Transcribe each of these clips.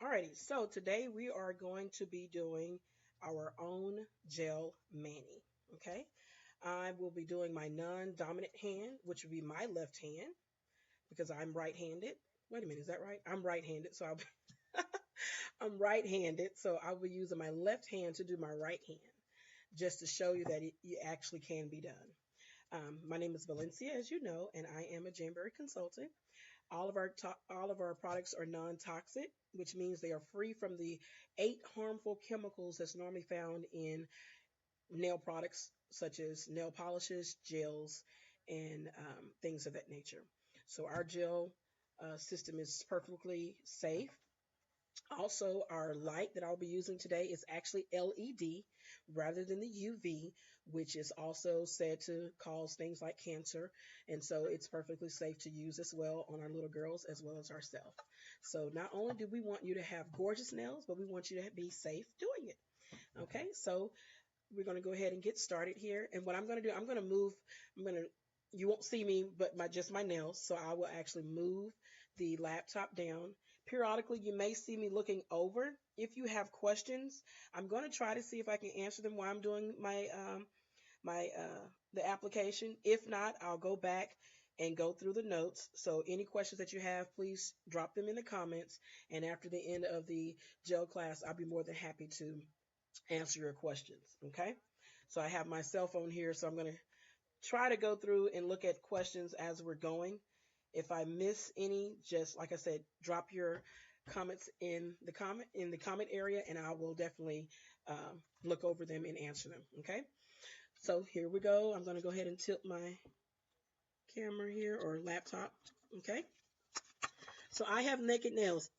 Alrighty, so today we are going to be doing our own gel mani. Okay, I will be doing my non-dominant hand, which would be my left hand because I'm right-handed. Wait a minute, is that right? I'm right-handed, so I'm right-handed, so I'll be using my left hand to do my right hand, just to show you that it actually can be done. My name is Valencia, as you know, and I am a Jamberry consultant. All of our products are non-toxic, which means they are free from the 8 harmful chemicals that's normally found in nail products such as nail polishes, gels, and things of that nature. So our gel system is perfectly safe. Also, our light that I'll be using today is actually LED rather than the UV, which is also said to cause things like cancer. And so it's perfectly safe to use as well on our little girls as well as ourselves. So not only do we want you to have gorgeous nails, but we want you to be safe doing it. Okay, so we're going to go ahead and get started here. And what I'm going to do, I'm going to move, I'm going to, you won't see me, but just my nails. So I will actually move the laptop down. Periodically, you may see me looking over. If you have questions, I'm going to try to see if I can answer them while I'm doing the application. If not, I'll go back and go through the notes. So any questions that you have, please drop them in the comments. And after the end of the gel class, I'll be more than happy to answer your questions. Okay. So I have my cell phone here, so I'm going to try to go through and look at questions as we're going. If I miss any, just like I said, drop your comments in the comment area, and I will definitely look over them and answer them. Okay. So here we go. I'm going to go ahead and tilt my camera here or laptop. Okay. So I have naked nails.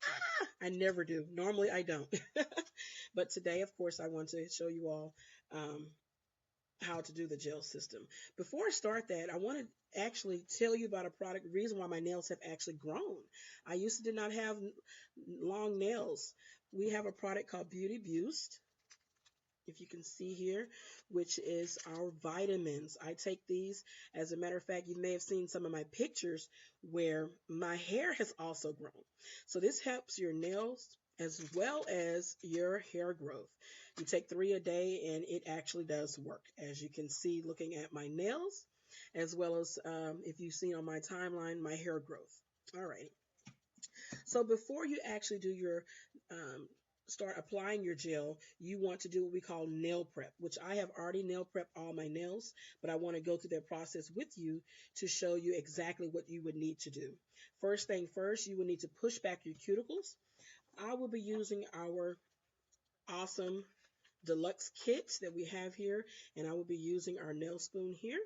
I never do. Normally I don't. But today, of course, I want to show you all um, how to do the gel system. Before I start that, I want to actually tell you about a product, the reason why my nails have actually grown. I used to did not have long nails. We have a product called Beauty Boost, if you can see here, which is our vitamins. I take these. As a matter of fact, you may have seen some of my pictures where my hair has also grown. So this helps your nails as well as your hair growth. You take 3 a day and it actually does work. As you can see looking at my nails, as well as if you've seen on my timeline, my hair growth. All right. So before you actually do your start applying your gel, you want to do what we call nail prep, which I have already nail prepped all my nails, but I want to go through that process with you to show you exactly what you would need to do. First thing first, you will need to push back your cuticles. I will be using our awesome deluxe kit that we have here, and I will be using our nail spoon here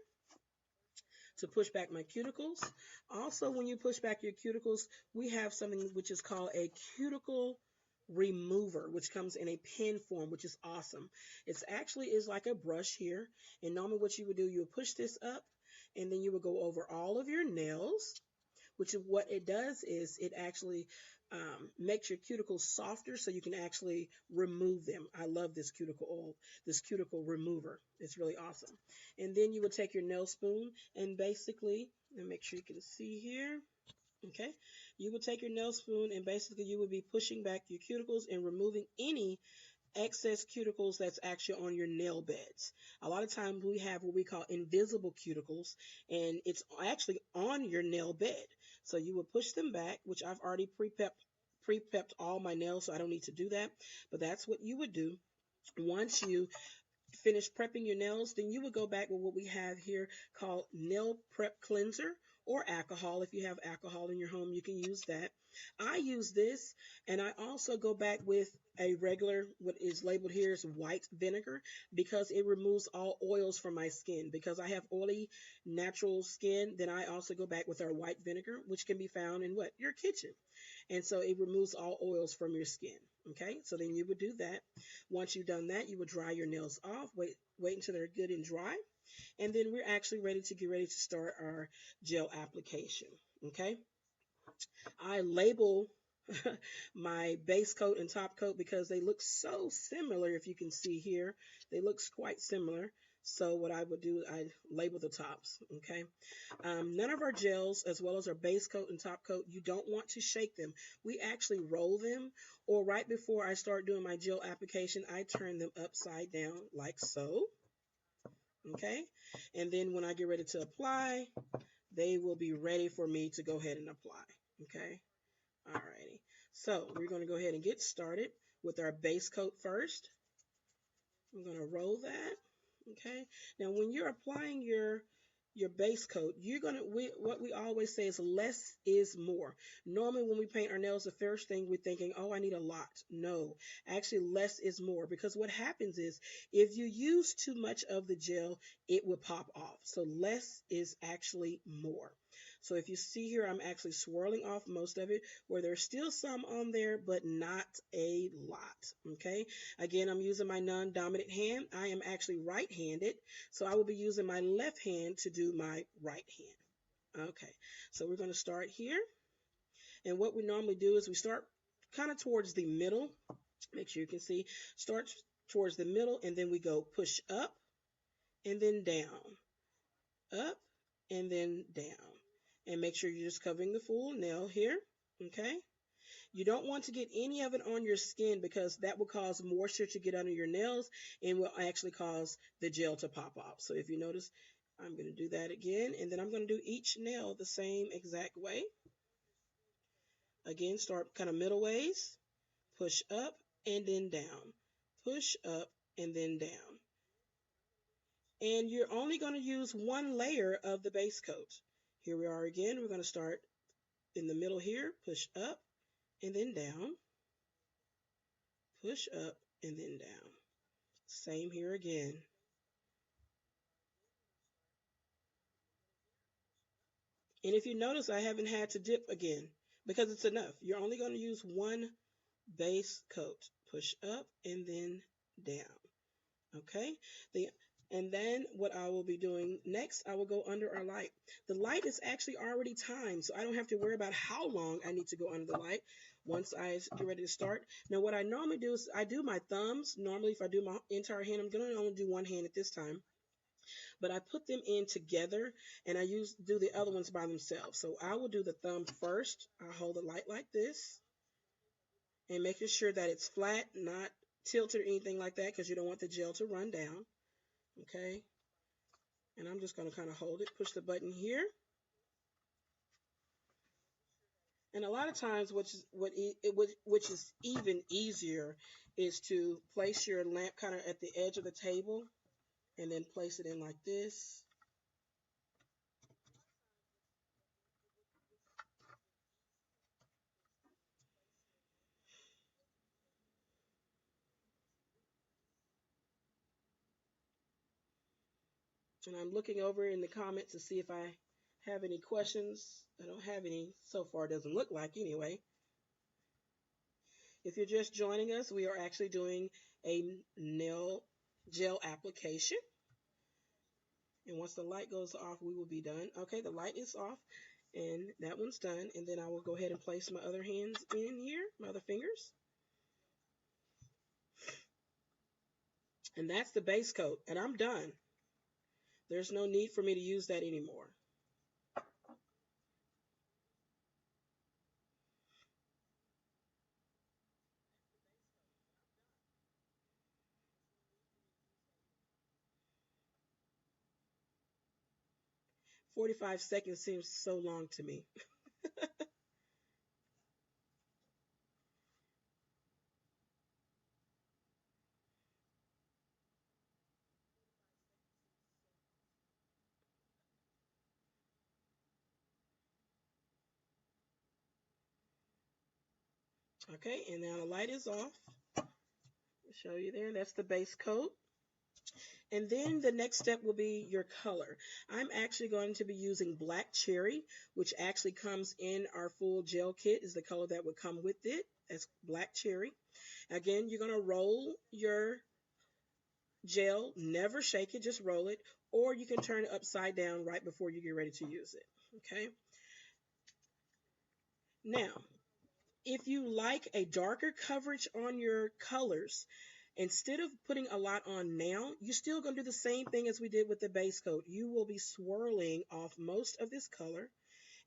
to push back my cuticles. Also, when you push back your cuticles, we have something which is called a cuticle remover, which comes in a pen form, which is awesome. It's actually is like a brush here, and normally what you would do, you would push this up, and then you would go over all of your nails, which is what it does is it actually makes your cuticles softer so you can actually remove them. I love this cuticle oil, this cuticle remover. It's really awesome. And then you would take your nail spoon and basically, and make sure you can see here, okay, you would take your nail spoon and basically you would be pushing back your cuticles and removing any excess cuticles that's actually on your nail beds. A lot of times we have what we call invisible cuticles, and it's actually on your nail bed. So you would push them back, which I've already pre-pepped all my nails, so I don't need to do that. But that's what you would do. Once you finish prepping your nails, then you would go back with what we have here called nail prep cleanser or alcohol. If you have alcohol in your home, you can use that. I use this, and I also go back with a regular, what is labeled here is white vinegar, because it removes all oils from my skin. Because I have oily natural skin, then I also go back with our white vinegar, which can be found in what? Your kitchen. And so it removes all oils from your skin. Okay, so then you would do that. Once you've done that, you would dry your nails off, wait until they're good and dry, and then we're actually ready to get ready to start our gel application. Okay, I label my base coat and top coat because they look so similar. If you can see here, they look quite similar. So what I would do, I label the tops. Okay. None of our gels, as well as our base coat and top coat, you don't want to shake them. We actually roll them, or right before I start doing my gel application, I turn them upside down like so. Okay. And then when I get ready to apply, they will be ready for me to go ahead and apply. Okay. Alrighty. So we're going to go ahead and get started with our base coat first. I'm going to roll that. Okay. Now, when you're applying your base coat, you're gonna what we always say is less is more. Normally, when we paint our nails, the first thing we're thinking, oh, I need a lot. No, actually, less is more, because what happens is if you use too much of the gel, it will pop off. So less is actually more. So if you see here, I'm actually swirling off most of it, where there's still some on there, but not a lot. Okay. Again, I'm using my non-dominant hand. I am actually right-handed, so I will be using my left hand to do my right hand. Okay, so we're going to start here. And what we normally do is we start kind of towards the middle. Make sure you can see. Start towards the middle, and then we go push up and then down. Up and then down. And make sure you're just covering the full nail here. Okay. You don't want to get any of it on your skin, because that will cause moisture to get under your nails and will actually cause the gel to pop off. So if you notice, I'm going to do that again, and then I'm going to do each nail the same exact way. Again, start kind of middle ways, push up and then down, push up and then down. And you're only going to use one layer of the base coat. Here we are again. We're going to start in the middle here, push up and then down, push up and then down. Same here again. And if you notice, I haven't had to dip again, because it's enough. You're only going to use one base coat. Push up and then down. Okay? And then what I will be doing next, I will go under our light. The light is actually already timed, so I don't have to worry about how long I need to go under the light once I get ready to start. Now, what I normally do is I do my thumbs. Normally, if I do my entire hand, I'm going to only do one hand at this time. But I put them in together, and I do the other ones by themselves. So I will do the thumb first. I hold the light like this, and making sure that it's flat, not tilted or anything like that, because you don't want the gel to run down. Okay. And I'm just going to kind of hold it, push the button here. And a lot of times, which is even easier, is to place your lamp kind of at the edge of the table, and then place it in like this. And I'm looking over in the comments to see if I have any questions. I don't have any so far, doesn't look like anyway. If you're just joining us, we are actually doing a nail gel application. And once the light goes off, we will be done. Okay, the light is off, and that one's done. And then I will go ahead and place my other hands in here, my other fingers. And that's the base coat, and I'm done. There's no need for me to use that anymore. 45 seconds seems so long to me. Okay, and now the light is off. I'll show you there. That's the base coat. And then the next step will be your color. I'm actually going to be using Black Cherry, which actually comes in our full gel kit, is the color that would come with it. That's Black Cherry. Again, you're going to roll your gel, never shake it, just roll it, or you can turn it upside down right before you get ready to use it. Okay. Now, if you like a darker coverage on your colors, Instead of putting a lot on now, you're still going to do the same thing as we did with the base coat. You will be swirling off most of this color.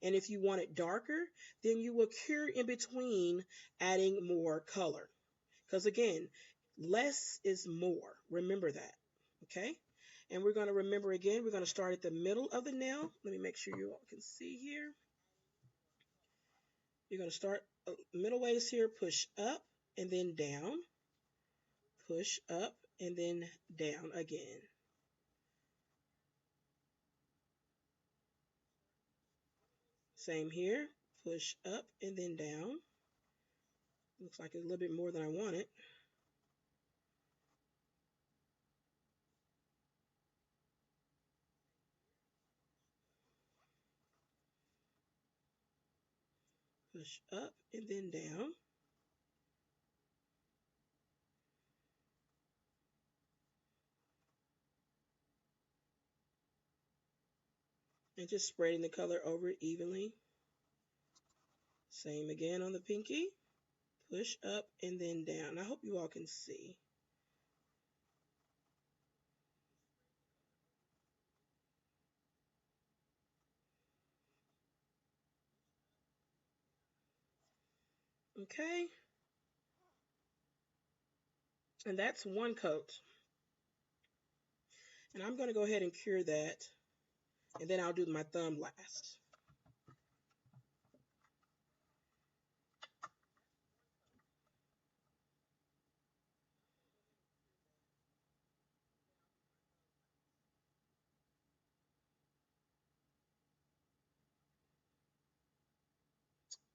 And if you want it darker, then you will cure in between adding more color. Because again, less is more. Remember that. Okay? And we're going to remember again, we're going to start at the middle of the nail. Let me make sure you all can see here. You're going to start middle ways here, push up and then down, push up and then down again. Same here, push up and then down. Looks like it's a little bit more than I wanted. Push up and then down. And just spreading the color over it evenly. Same again on the pinky. Push up and then down. I hope you all can see. Okay. And that's one coat. And I'm going to go ahead and cure that. And then I'll do my thumb last.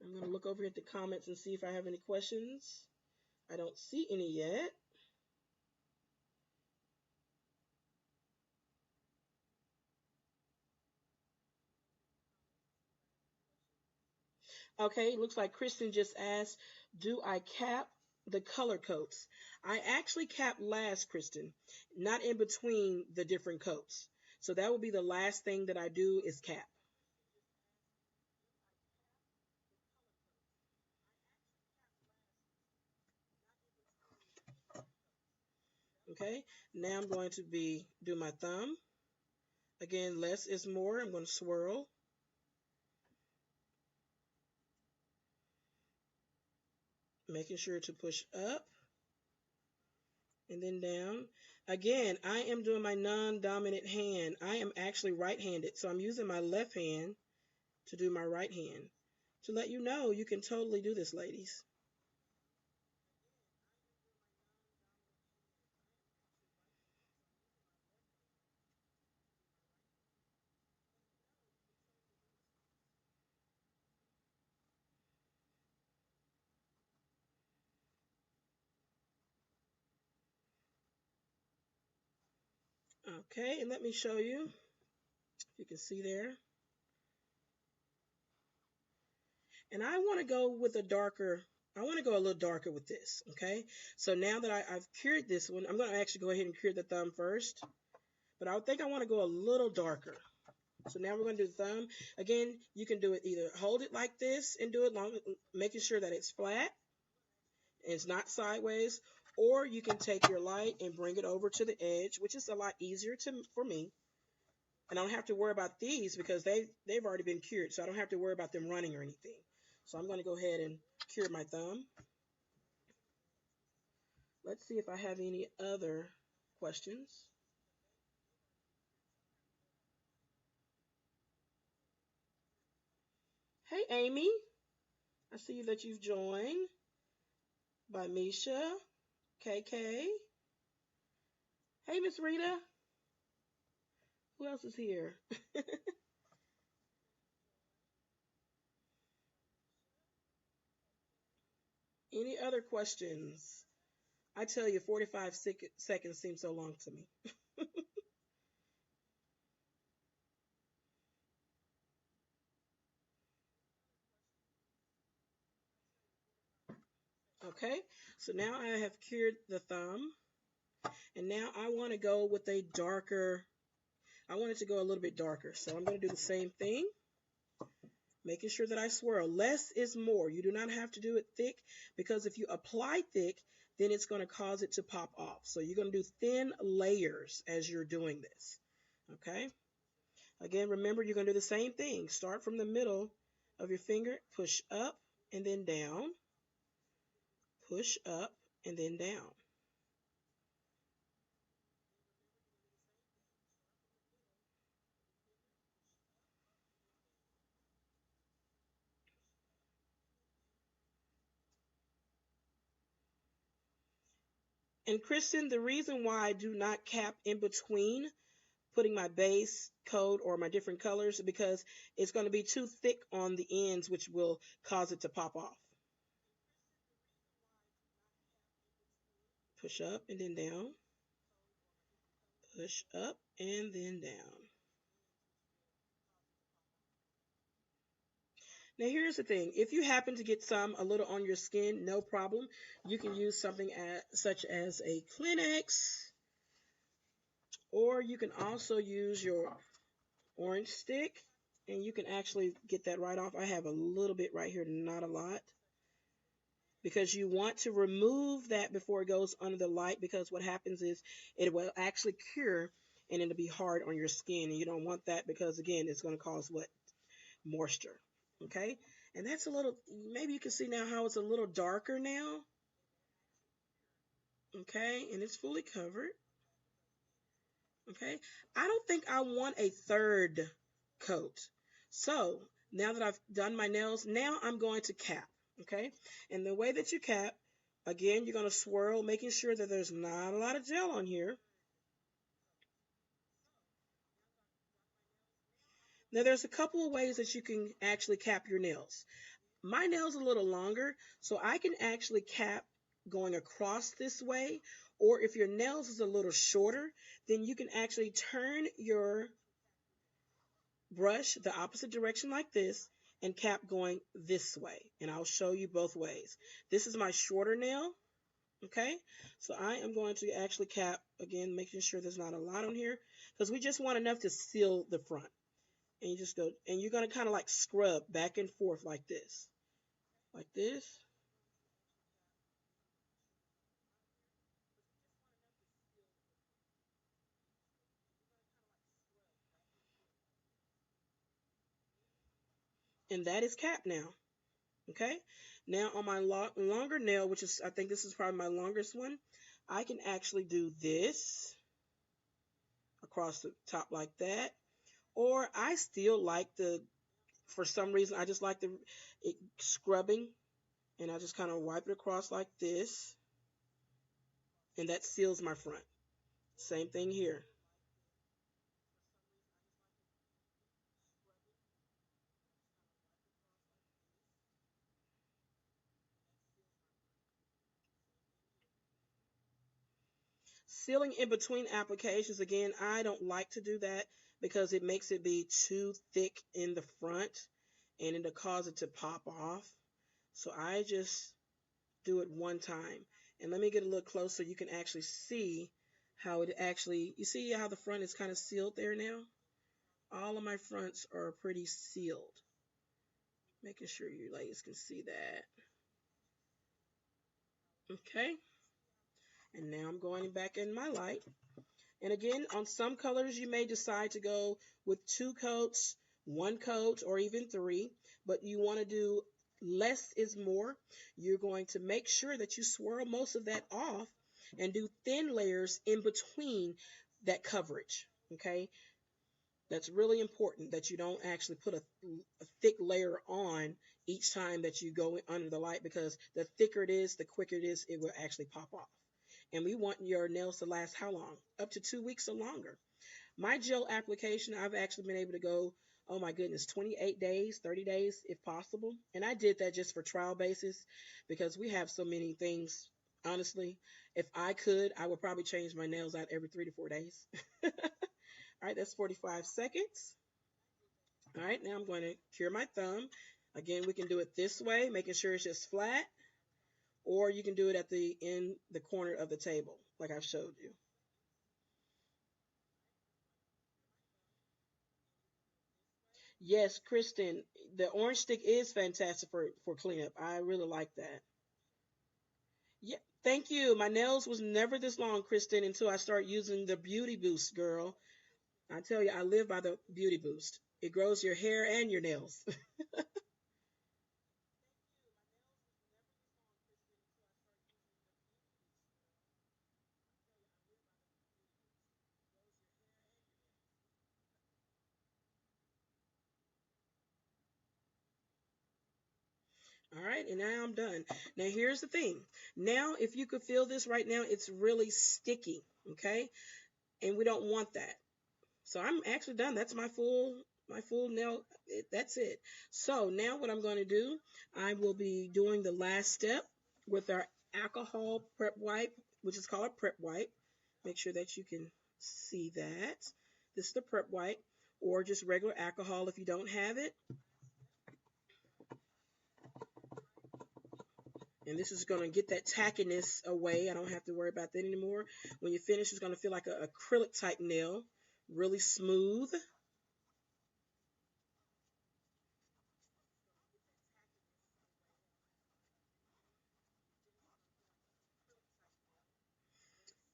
I'm going to look over at the comments and see if I have any questions. I don't see any yet. Okay, it looks like Kristen just asked, do I cap the color coats? I actually cap last, Kristen, not in between the different coats. So that will be the last thing that I do is cap. Okay, now I'm going to do my thumb. Again, less is more. I'm going to swirl. Making sure to push up and then down. Again, I am doing my non-dominant hand. I am actually right-handed, so I'm using my left hand to do my right hand. To let you know, you can totally do this, ladies. Okay, and let me show you, if you can see there. And I want to go with a darker, I want to go a little darker with this, okay? So now that I've cured this one, I'm going to actually go ahead and cure the thumb first. But I think I want to go a little darker. So now we're going to do the thumb. Again, you can do it either hold it like this and do it long, making sure that it's flat, and it's not sideways, or you can take your light and bring it over to the edge, which is a lot easier for me. And I don't have to worry about these because they've already been cured, so I don't have to worry about them running or anything. So I'm going to go ahead and cure my thumb. Let's see if I have any other questions. Hey, Amy. I see that you've joined. By Misha. KK. Hey, Miss Rita. Who else is here? Any other questions? I tell you, 45 seconds seems so long to me. Okay, so now I have cured the thumb. And now I want to go with a darker, I want it to go a little bit darker. So I'm going to do the same thing. Making sure that I swirl. Less is more. You do not have to do it thick because if you apply thick, then it's going to cause it to pop off. So you're going to do thin layers as you're doing this. Okay? Again, remember you're going to do the same thing. Start from the middle of your finger, push up and then down, push up and then down. And Kristen, the reason why I do not cap in between putting my base coat or my different colors is because it's going to be too thick on the ends, which will cause it to pop off. Push up and then down, push up and then down. Now here's the thing. If you happen to get some a little on your skin, no problem. You can use something such as a Kleenex, or you can also use your orange stick, and you can actually get that right off. I have a little bit right here, not a lot, because you want to remove that before it goes under the light, because what happens is it will actually cure and it'll be hard on your skin, and you don't want that because again it's going to cause what? Moisture. Okay, and that's a little, maybe you can see now how it's a little darker now. Okay, and it's fully covered. Okay, I don't think I want a third coat. So now that I've done my nails, now I'm going to cap. Okay, and the way that you cap, again, you're going to swirl, making sure that there's not a lot of gel on here. Now there's a couple of ways that you can actually cap your nails. My nails a little longer, so I can actually cap going across this way. Or if your nails is a little shorter, then you can actually turn your brush the opposite direction like this and cap going this way. And I'll show you both ways. This is my shorter nail. Okay, so I am going to actually cap again, making sure there's not a lot on here because we just want enough to seal the front. And you just go, and you're going to kind of like scrub back and forth like this. Like this. And that is cap now. Okay. Now on my longer nail, which is, I think this is probably my longest one, I can actually do this across the top like that. Or I still like for some reason, I just like it scrubbing, and I just kind of wipe it across like this, and that seals my front. Same thing here. Sealing in between applications, again, I don't like to do that because it makes it be too thick in the front and it'll cause it to pop off. So I just do it one time. And let me get a little closer so you can actually see how it actually, you see how the front is kind of sealed there now? All of my fronts are pretty sealed. Making sure you ladies can see that. Okay. And now I'm going back in my light. And again, on some colors, you may decide to go with two coats, one coat, or even three, but you want to do less is more. You're going to make sure that you swirl most of that off and do thin layers in between that coverage. Okay, that's really important that you don't actually put a thick layer on each time that you go under the light, because the thicker it is, the quicker it is, it will actually pop off. And we want your nails to last how long? Up to 2 weeks or longer. My gel application, I've actually been able to go, oh my goodness, 28 days, 30 days if possible. And I did that just for trial basis because we have so many things. Honestly, if I could, I would probably change my nails out every 3 to 4 days. All right, that's 45 seconds. All right, now I'm going to cure my thumb. Again, we can do it this way, making sure it's just flat, or you can do it at the corner of the table, like I've showed you. Yes, Kristen, The orange stick is fantastic for cleanup. I really like that. Yeah, thank you. My nails was never this long, Kristen, until I started using the Beauty Boost, girl. I tell you, I live by the Beauty Boost. It grows your hair and your nails. All right, and now I'm done. Now here's the thing. Now, if you could feel this right now, it's really sticky, okay? And we don't want that. So I'm actually done. That's my full nail. That's it. So now what I'm going to do, I will be doing the last step with our alcohol prep wipe, which is called a prep wipe. Make sure that you can see that. This is the prep wipe, or just regular alcohol if you don't have it. And this is going to get that tackiness away. I don't have to worry about that anymore. When you finish, it's going to feel like an acrylic type nail, really smooth.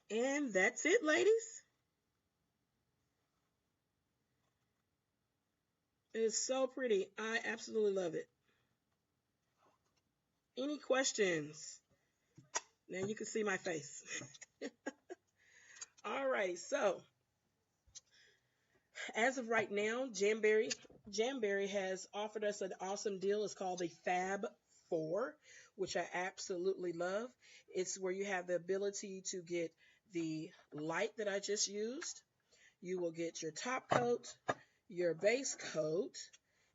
And that's it, ladies. It is so pretty. I absolutely love it. Any questions? Now you can see my face. All right. So as of right now, Jamberry has offered us an awesome deal. It's called the Fab Four, which I absolutely love. It's where you have the ability to get the light that I just used. You will get your top coat, your base coat,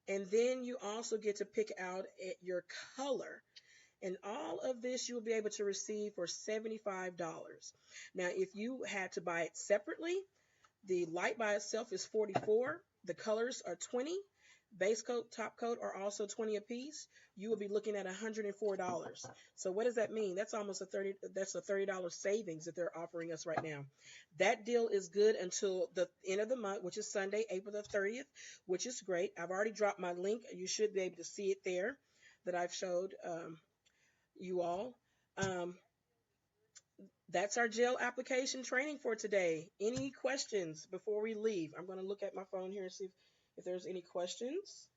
and then you also get to pick out your color. And all of this you will be able to receive for $75. Now, if you had to buy it separately, the light by itself is 44. The colors are 20. Base coat, top coat are also 20 apiece. You will be looking at $104. So what does that mean? That's almost a $30 savings that they're offering us right now. That deal is good until the end of the month, which is Sunday, April the 30th, which is great. I've already dropped my link. You should be able to see it there that I've showed you all. Um, that's our jail application training for today. Any questions before we leave? I'm going to look at my phone here and see if there's any questions.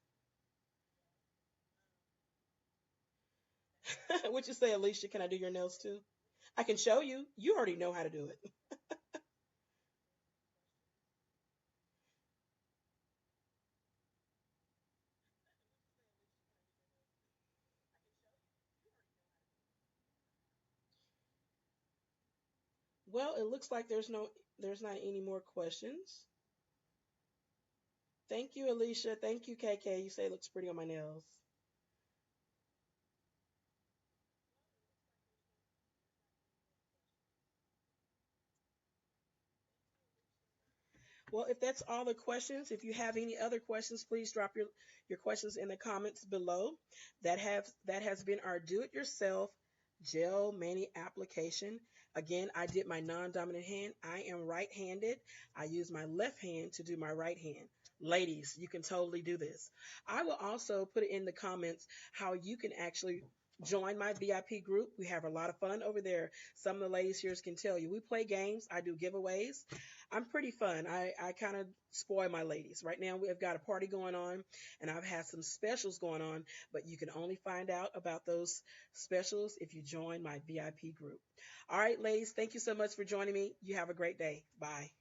What you say, Alicia? Can I do your nails too? I can show you. You already know how to do it. Well, it looks like there's not any more questions. Thank you, Alicia. Thank you, KK. You say it looks pretty on my nails. Well, if that's all the questions, if you have any other questions, please drop your questions in the comments below. That has been our do-it-yourself gel mani application. Again, I did my non-dominant hand. I am right-handed. I use my left hand to do my right hand. Ladies, you can totally do this. I will also put it in the comments how you can actually join my VIP group. We have a lot of fun over there. Some of the ladies here can tell you. We play games. I do giveaways. I'm pretty fun. I kind of spoil my ladies. Right now, we have got a party going on, and I've had some specials going on, but you can only find out about those specials if you join my VIP group. All right, ladies, thank you so much for joining me. You have a great day. Bye.